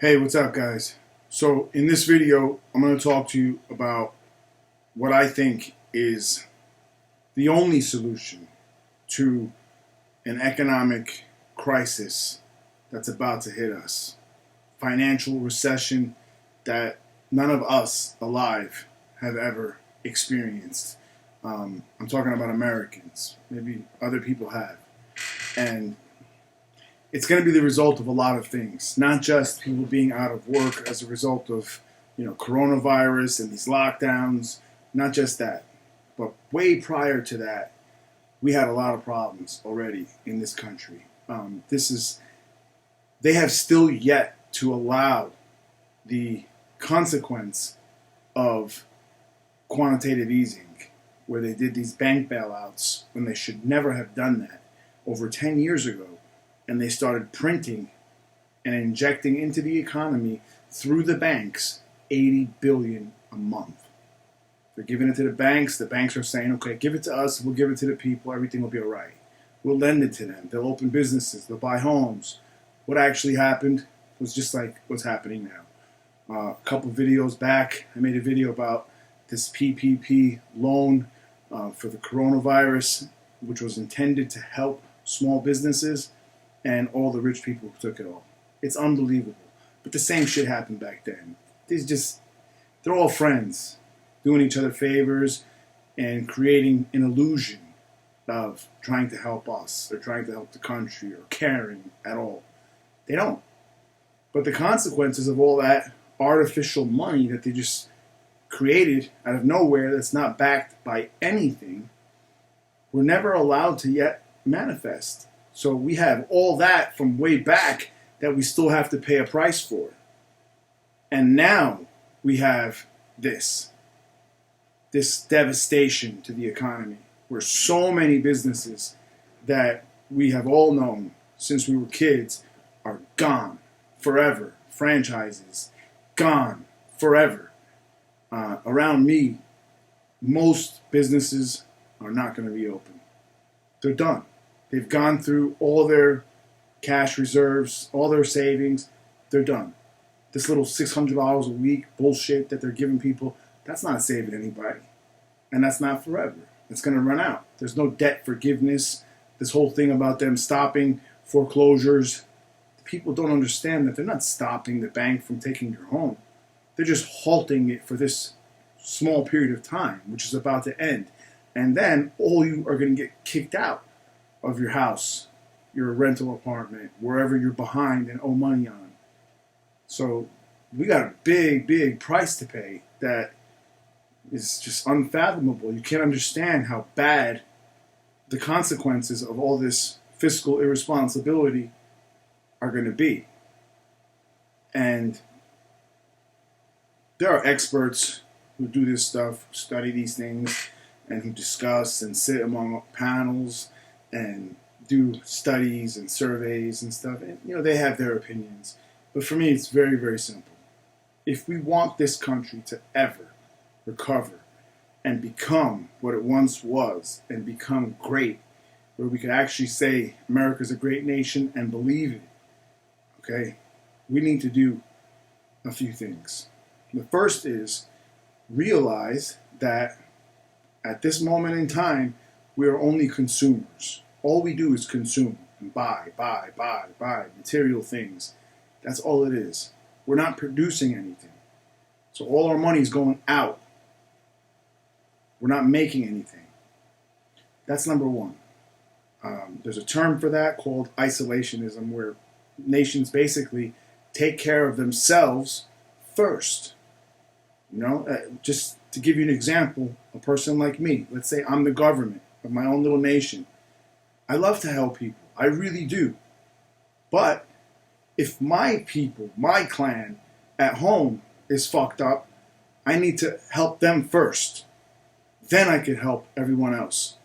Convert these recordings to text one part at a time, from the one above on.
Hey, what's up, guys? So, in this video, I'm going to talk to you about what I think is the only solution to an economic crisis that's about to hit us. Financial recession that none of us alive have ever experienced. I'm talking about Americans. Maybe other people have. And it's going to be the result of a lot of things, not just people being out of work as a result of, coronavirus and these lockdowns, not just that. But way prior to that, we had a lot of problems already in this country. They have still yet to allow the consequence of quantitative easing, where they did these bank bailouts when they should never have done that over 10 years ago. And they started printing and injecting into the economy through the banks $80 billion a month. They're giving it to the banks. The banks are saying, okay, give it to us. We'll give it to the people. Everything will be all right. We'll lend it to them. They'll open businesses. They'll buy homes. What actually happened was just like what's happening now. A couple videos back, I made a video about this PPP loan for the coronavirus, which was intended to help small businesses. And all the rich people who took it all. It's unbelievable. But the same shit happened back then. They're all friends, doing each other favors and creating an illusion of trying to help us or trying to help the country or caring at all. They don't. But the consequences of all that artificial money that they just created out of nowhere that's not backed by anything were never allowed to yet manifest. So we have all that from way back that we still have to pay a price for. And now we have this devastation to the economy, where so many businesses that we have all known since we were kids are gone forever. Franchises, gone forever. Around me, most businesses are not going to be open. They're done. They've gone through all their cash reserves, all their savings. They're done. This little $600 a week bullshit that they're giving people, that's not saving anybody. And that's not forever. It's going to run out. There's no debt forgiveness. This whole thing about them stopping foreclosures. People don't understand that they're not stopping the bank from taking your home. They're just halting it for this small period of time, which is about to end. And then all you are going to get kicked out of your house, your rental apartment, wherever you're behind and owe money on. So we got a big, big price to pay that is just unfathomable. You can't understand how bad the consequences of all this fiscal irresponsibility are going to be. And there are experts who do this stuff, who study these things, and who discuss and sit among panels and do studies and surveys and stuff. And, they have their opinions. But for me, it's very, very simple. If we want this country to ever recover and become what it once was and become great, where we could actually say America's a great nation and believe it, okay, we need to do a few things. The first is realize that at this moment in time, we are only consumers. All we do is consume and buy material things. That's all it is. We're not producing anything. So all our money is going out. We're not making anything. That's number one. There's a term for that called isolationism, where nations basically take care of themselves first. Just to give you an example, a person like me, let's say I'm the government of my own little nation. I love to help people. I really do. But if my people, my clan at home is fucked up, I need to help them first. Then I can help everyone else.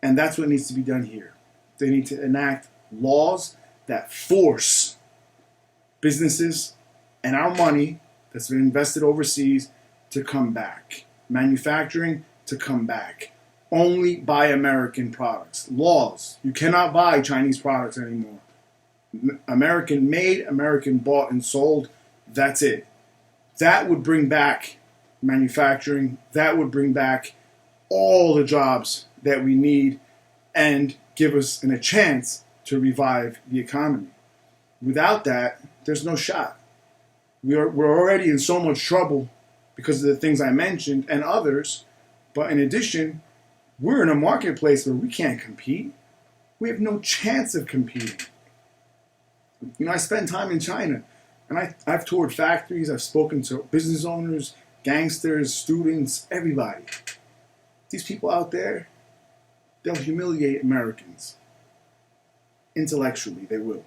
And that's what needs to be done here. They need to enact laws that force businesses and our money that's been invested overseas to come back. Manufacturing to come back. Only buy American products. Laws. You cannot buy Chinese products anymore. American made, American bought and sold. That's it. That would bring back manufacturing. That would bring back all the jobs that we need and give us a chance to revive the economy. Without that, there's no shot. We're already in so much trouble because of the things I mentioned and others. But in addition, we're in a marketplace where we can't compete. We have no chance of competing. You know, I spent time in China, and I've toured factories, I've spoken to business owners, gangsters, students, everybody. These people out there, they'll humiliate Americans. Intellectually, they will.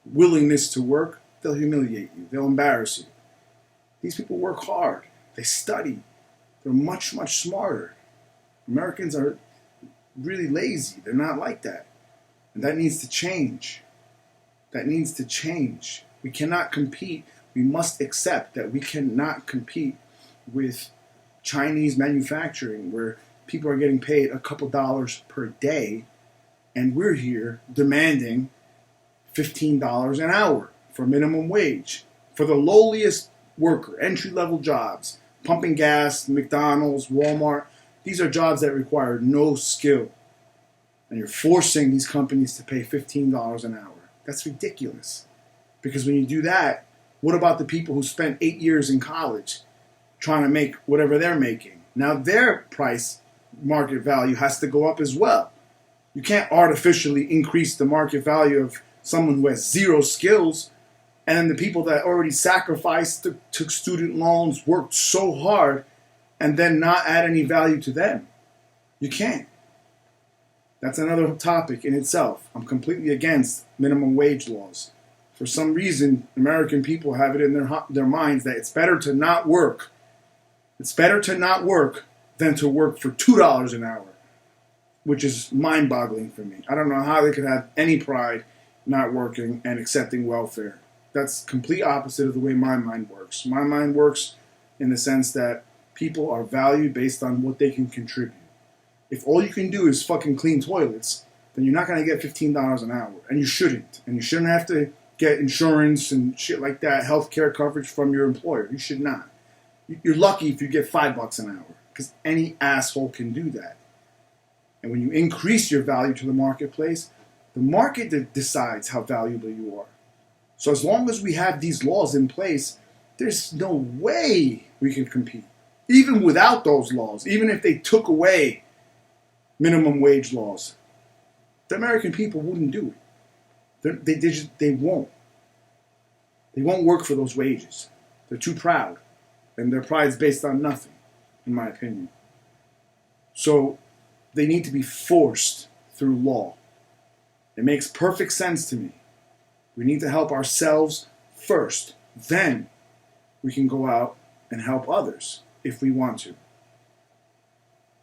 Willingness to work, they'll humiliate you. They'll embarrass you. These people work hard. They study. They're much, much smarter. Americans are really lazy. They're not like that. And that needs to change. That needs to change. We cannot compete. We must accept that we cannot compete with Chinese manufacturing where people are getting paid a couple dollars per day and we're here demanding $15 an hour for minimum wage for the lowliest worker, entry-level jobs, pumping gas, McDonald's, Walmart. These are jobs that require no skill. And you're forcing these companies to pay $15 an hour. That's ridiculous. Because when you do that, what about the people who spent 8 years in college trying to make whatever they're making? Now their price market value has to go up as well. You can't artificially increase the market value of someone who has zero skills and then the people that already sacrificed, took student loans, worked so hard, and then not add any value to them. You can't. That's another topic in itself. I'm completely against minimum wage laws. For some reason, American people have it in their minds that it's better to not work. It's better to not work than to work for $2 an hour, which is mind-boggling for me. I don't know how they could have any pride not working and accepting welfare. That's complete opposite of the way my mind works. My mind works in the sense that people are valued based on what they can contribute. If all you can do is fucking clean toilets, then you're not going to get $15 an hour. And you shouldn't. And you shouldn't have to get insurance and shit like that, health care coverage from your employer. You should not. You're lucky if you get $5 an hour, because any asshole can do that. And when you increase your value to the marketplace, the market decides how valuable you are. So as long as we have these laws in place, there's no way we can compete. Even without those laws, even if they took away minimum wage laws, the American people wouldn't do it. They won't. They won't work for those wages. They're too proud. And their pride is based on nothing, in my opinion. So they need to be forced through law. It makes perfect sense to me. We need to help ourselves first. Then we can go out and help others if we want to.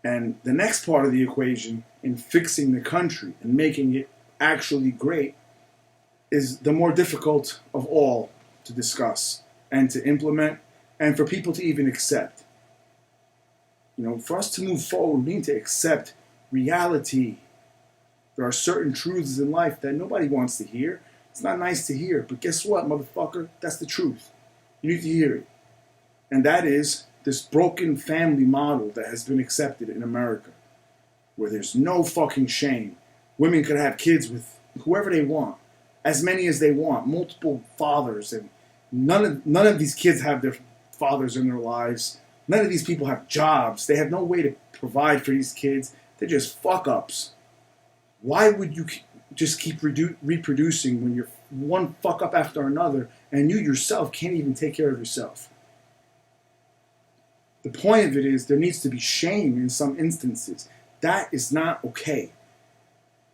And the next part of the equation in fixing the country and making it actually great is the more difficult of all to discuss and to implement and for people to even accept. You know, for us to move forward, we need to accept reality. There are certain truths in life that nobody wants to hear. It's not nice to hear, but guess what, motherfucker? That's the truth. You need to hear it. And that is this broken family model that has been accepted in America, where there's no fucking shame. Women could have kids with whoever they want, as many as they want, multiple fathers, and none of these kids have their fathers in their lives. None of these people have jobs. They have no way to provide for these kids. They're just fuck-ups. Why would you just keep reproducing when you're one fuck-up after another and you yourself can't even take care of yourself? The point of it is there needs to be shame in some instances. That is not okay.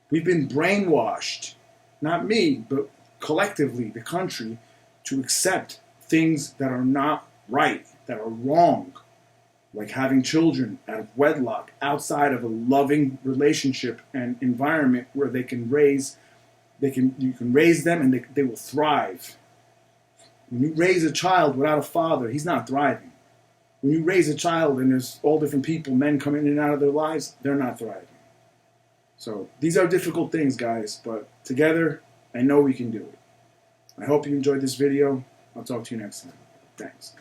We've been brainwashed, not me, but collectively, the country, to accept things that are not right, that are wrong, like having children out of wedlock, outside of a loving relationship and environment where you can raise them and they will thrive. When you raise a child without a father, he's not thriving. When you raise a child and there's all different people, men coming in and out of their lives, they're not thriving. So these are difficult things, guys, but together, I know we can do it. I hope you enjoyed this video. I'll talk to you next time. Thanks.